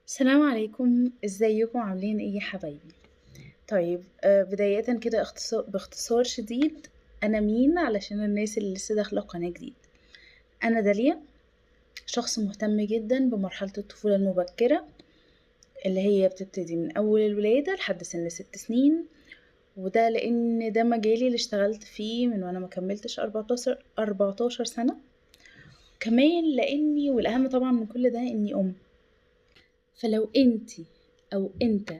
السلام عليكم، ازيكم عاملين ايه يا حبايبي؟ طيب بداية كده باختصار شديد. انا مين علشان الناس اللي لسه داخلة قناة جديد؟ انا داليا، شخص مهتم جدا بمرحلة الطفولة المبكرة اللي هي بتبتدي من اول الولادة لحد سن 6 سنين. وده لان ده مجالي اللي اشتغلت فيه من وانا ما كملتش 14 سنة. كمان لاني والاهم طبعا من كل ده اني فلو انتي او انت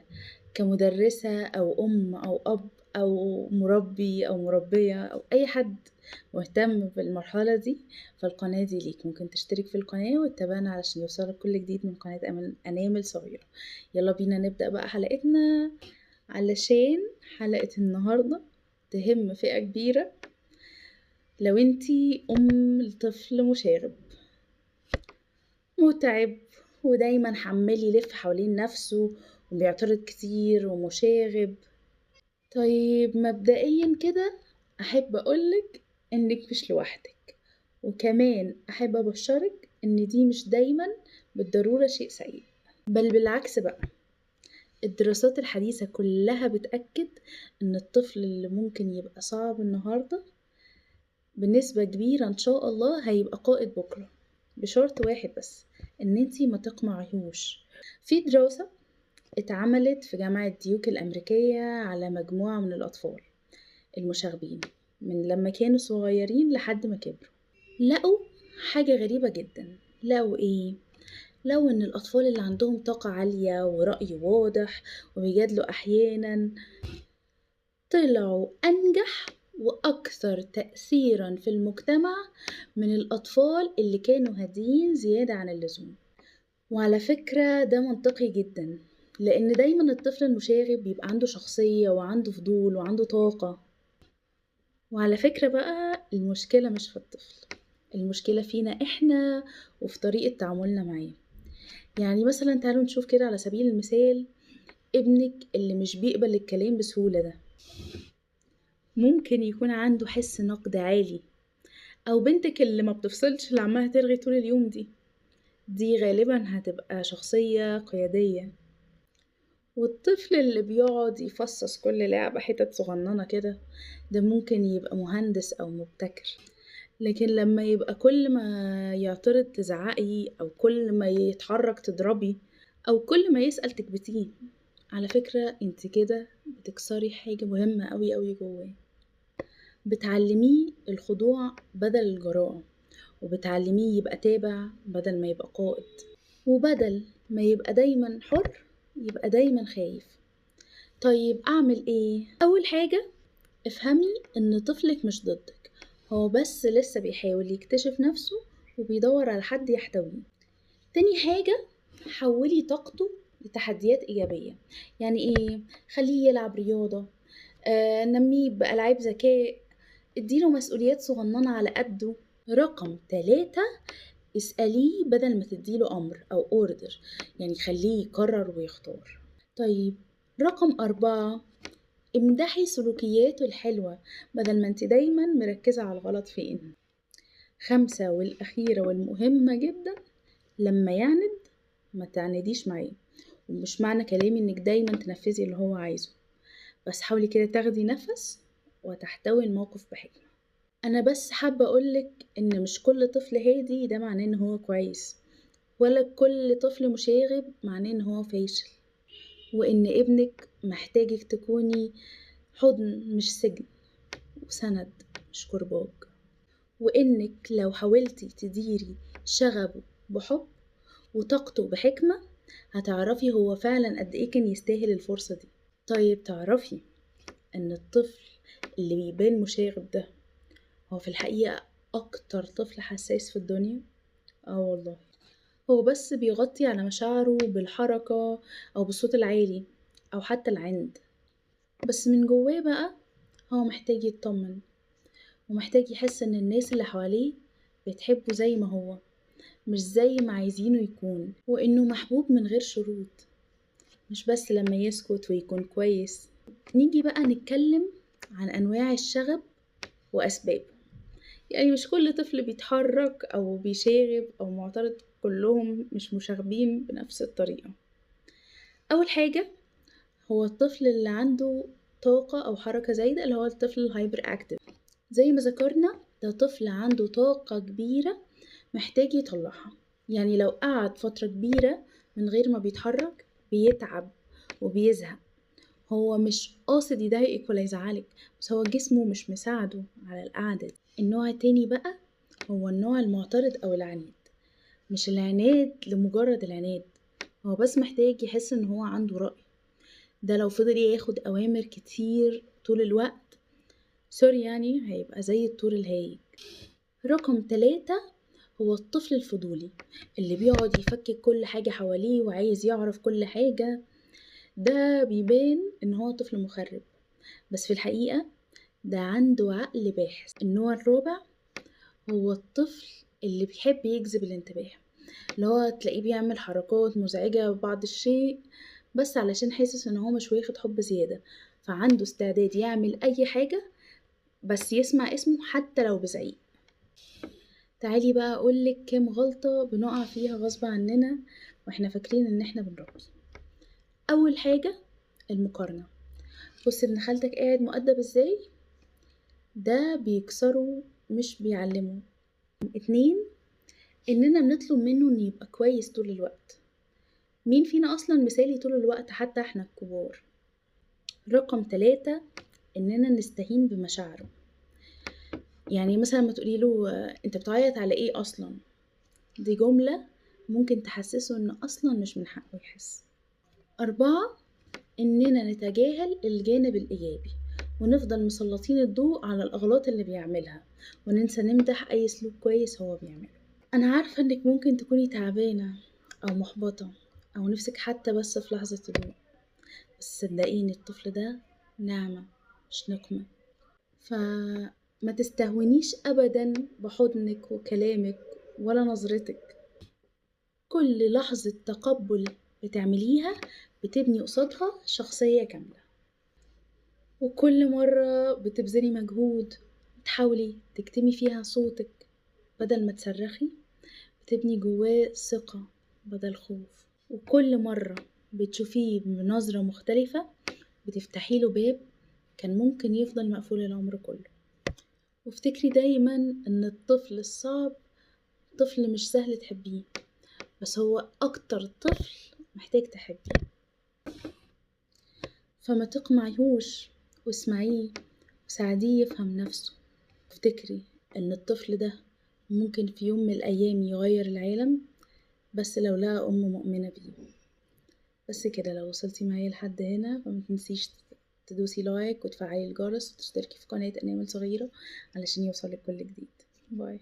كمدرسة او ام او اب او مربي او مربية او اي حد مهتم بالمرحلة دي، فالقناة دي ليك. ممكن تشترك في القناة وتتابعنا علشان يوصلك كل جديد من قناة انامل صغيرة. يلا بينا نبدأ بقى حلقتنا، علشان حلقة النهاردة تهم فئة كبيرة. لو انتي ام لطفل مشاغب متعب ودايما حمال يلف حوالين نفسه وبيعترض كتير ومشاغب، طيب مبدئيا كده أحب أقولك إنك مش لوحدك، وكمان أحب أبشرك إن دي مش دايما بالضرورة شيء سيء، بل بالعكس بقى. الدراسات الحديثة كلها بتأكد إن الطفل اللي ممكن يبقى صعب النهاردة بنسبة كبيرة إن شاء الله هيبقى قائد بكرة، بشرط واحد بس، إن انتي ما تقمعيهوش. في دراسة اتعملت في جامعة ديوك الأمريكية على مجموعة من الأطفال المشاغبين من لما كانوا صغيرين لحد ما كبروا، لقوا حاجة غريبة جدا. لقوا ايه؟ لقوا ان الأطفال اللي عندهم طاقة عالية ورأي واضح وبيجادلوا أحيانا طلعوا أنجح وأكثر تأثيرا في المجتمع من الأطفال اللي كانوا هاديين زيادة عن اللزوم. وعلى فكرة ده منطقي جدا، لأن دايما الطفل المشاغب بيبقى عنده شخصية وعنده فضول وعنده طاقة. وعلى فكرة بقى المشكلة مش في الطفل، المشكلة فينا إحنا وفي طريقة تعاملنا معاه. يعني مثلا تعالوا نشوف كده على سبيل المثال ابنك اللي مش بيقبل الكلام بسهولة ده، ممكن يكون عنده حس نقد عالي. أو بنتك اللي ما بتفصلش، اللي عمالة ترغي طول اليوم دي غالبا هتبقى شخصية قيادية. والطفل اللي بيقعد يفصص كل لعبة حتت صغننة كده، ده ممكن يبقى مهندس أو مبتكر. لكن لما يبقى كل ما يعترض تزعقي، أو كل ما يتحرك تضربي، أو كل ما يسأل تكبتيه، على فكرة انت كده بتكسري حاجة مهمة أوي أوي جواه. بتعلميه الخضوع بدل الجراءة، وبتعلميه يبقى تابع بدل ما يبقى قائد، وبدل ما يبقى دايما حر يبقى دايما خايف. طيب أعمل إيه؟ أول حاجة افهمي إن طفلك مش ضدك، هو بس لسه بيحاول يكتشف نفسه وبيدور على حد يحتويه. تاني حاجة، حولي طاقته لتحديات إيجابية. يعني إيه؟ خليه يلعب رياضة، نميه بألعاب ذكاء، اديله مسؤوليات صغننة على قده. رقم 3، اسأليه بدل ما تديله أمر أو أوردر، يعني خليه يقرر ويختار. طيب رقم 4، امدحي سلوكياته الحلوة بدل ما انت دايما مركزة على الغلط فين. 5 والأخيرة والمهمة جدا، لما يعند ما تعنديش معاه. ومش معنى كلامي انك دايما تنفذي اللي هو عايزه، بس حاولي كده تاخدي نفس وتحتوي الموقف بحكمة. انا بس حابة اقولك ان مش كل طفل هادي ده معناه ان هو كويس، ولا كل طفل مشاغب معناه ان هو فاشل. وان ابنك محتاجك تكوني حضن مش سجن، وسند مش كرباج. وإنك لو حاولتي تديري شغبه بحب وطاقته بحكمة، هتعرفي هو فعلا قد إيه كان يستاهل الفرصة دي. طيب تعرفي إن الطفل اللي بيبان مشاغب ده هو في الحقيقة أكتر طفل حساس في الدنيا؟ والله هو بس بيغطي على مشاعره بالحركة أو بالصوت العالي أو حتى العند، بس من جواه بقى هو محتاج يطمن، ومحتاج يحس ان الناس اللي حواليه بتحبه زي ما هو، مش زي ما عايزينه يكون، وانه محبوب من غير شروط، مش بس لما يسكت ويكون كويس. نيجي بقى نتكلم عن انواع الشغب واسبابه. يعني مش كل طفل بيتحرك او بيشاغب او معترض كلهم مش مشاغبين بنفس الطريقة. أول حاجة هو الطفل اللي عنده طاقة أو حركة زايدة اللي هو الطفل الهايبر أكتف، زي ما ذكرنا ده طفل عنده طاقة كبيرة محتاج يطلعها. يعني لو قعد فترة كبيرة من غير ما بيتحرك بيتعب وبيزهق. هو مش قاصد يضايقك ولا يزعلك، بس هو جسمه مش مساعده على القعدة دي. النوع التاني بقى هو النوع المعترض أو العنيد. مش العناد لمجرد العناد، هو بس محتاج يحس ان هو عنده رأي. ده لو فضل ياخد أوامر كتير طول الوقت، سوري يعني هيبقى زي الطور الهايج. رقم 3 هو الطفل الفضولي اللي بيقعد يفكك كل حاجة حواليه وعايز يعرف كل حاجة. ده بيبان ان هو طفل مخرب، بس في الحقيقة ده عنده عقل باحث. النوع الرابع هو الطفل اللي بيحب يجذب الانتباه، اللي هو تلاقيه بيعمل حركات مزعجة بعض الشيء بس علشان حاسس ان هو مش واخد حب زيادة، فعنده استعداد يعمل اي حاجة بس يسمع اسمه حتى لو بزعيق. تعالي بقى اقولك كام غلطة بنقع فيها غصب عننا واحنا فاكرين ان احنا بنربي. اول حاجة المقارنة. بص ابن خالتك قاعد مؤدب ازاي، ده بيكسره مش بيعلمه. 2 اننا بنطلب منه انه يبقى كويس طول الوقت. مين فينا اصلا مثالي طول الوقت حتى احنا الكبار. رقم 3 اننا نستهين بمشاعره. يعني مثلا ما تقوليله انت بتعيط على ايه اصلا، دي جملة ممكن تحسسه ان اصلا مش من حقه يحس. 4 اننا نتجاهل الجانب الايجابي ونفضل مسلطين الضوء على الاغلاط اللي بيعملها وننسى نمدح اي سلوك كويس هو بيعمله. انا عارفة انك ممكن تكوني تعبانة او محبطة او نفسك حتى بس في لحظة هدوء، بس صدقيني الطفل ده نعمة مش نقمة. فما تستهونيش ابدا بحضنك وكلامك ولا نظرتك. كل لحظة تقبل بتعمليها بتبني قصادها شخصية كاملة، وكل مرة بتبذلي مجهود بتحاولي تكتمي فيها صوتك بدل ما تصرخي بتبني جواه ثقة بدل خوف. وكل مرة بتشوفيه بنظرة مختلفة بتفتحيله باب كان ممكن يفضل مقفول العمر كله. وافتكري دايما ان الطفل الصعب طفل مش سهل تحبيه، بس هو اكتر طفل محتاج تحبيه. فما تقمعيهوش واسمعيه وساعديه يفهم نفسه. افتكري ان الطفل ده ممكن في يوم من الايام يغير العالم بس لو لقى ام مؤمنة بيه. بس كده، لو وصلتي معايا لحد هنا فما تنسيش تدوسي لايك وتفعلي الجرس وتشتركي في قناة انامل صغيرة علشان يوصلك كل جديد. باي.